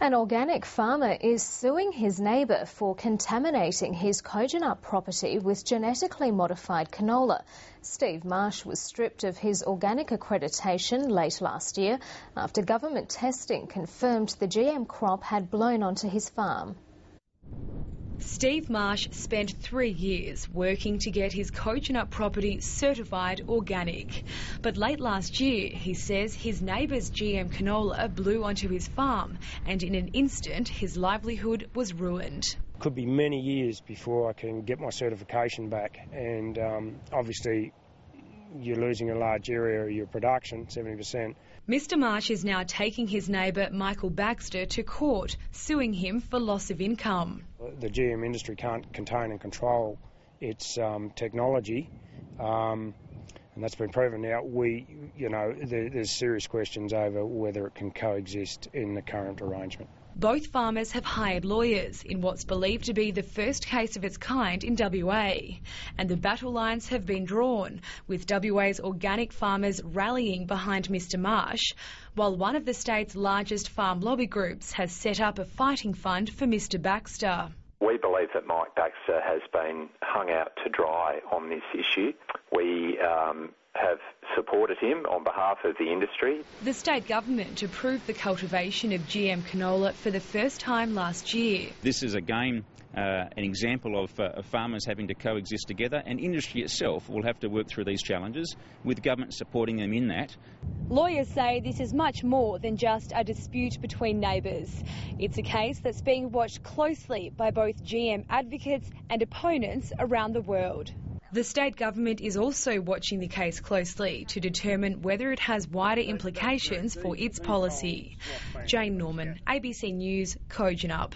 An organic farmer is suing his neighbour for contaminating his Kojonup property with genetically modified canola. Steve Marsh was stripped of his organic accreditation late last year after government testing confirmed the GM crop had blown onto his farm. Steve Marsh spent 3 years working to get his Kojonup property certified organic. But late last year, he says his neighbour's GM canola blew onto his farm and in an instant his livelihood was ruined. Could be many years before I can get my certification back, and obviously you're losing a large area of your production, 70%. Mr Marsh is now taking his neighbour Michael Baxter to court, suing him for loss of income. The GM industry can't contain and control its technology, and that's been proven. Now, there's serious questions over whether it can coexist in the current arrangement. Both farmers have hired lawyers in what's believed to be the first case of its kind in WA. And the battle lines have been drawn, with WA's organic farmers rallying behind Mr Marsh, while one of the state's largest farm lobby groups has set up a fighting fund for Mr Baxter. We believe that Mike Baxter has been hung out to dry on this issue. We have supported him on behalf of the industry. The state government approved the cultivation of GM canola for the first time last year. This is again an example of farmers having to coexist together, and industry itself will have to work through these challenges with government supporting them in that. Lawyers say this is much more than just a dispute between neighbours. It's a case that's being watched closely by both GM advocates and opponents around the world. The state government is also watching the case closely to determine whether it has wider implications for its policy. Jane Norman, ABC News, Kojonup.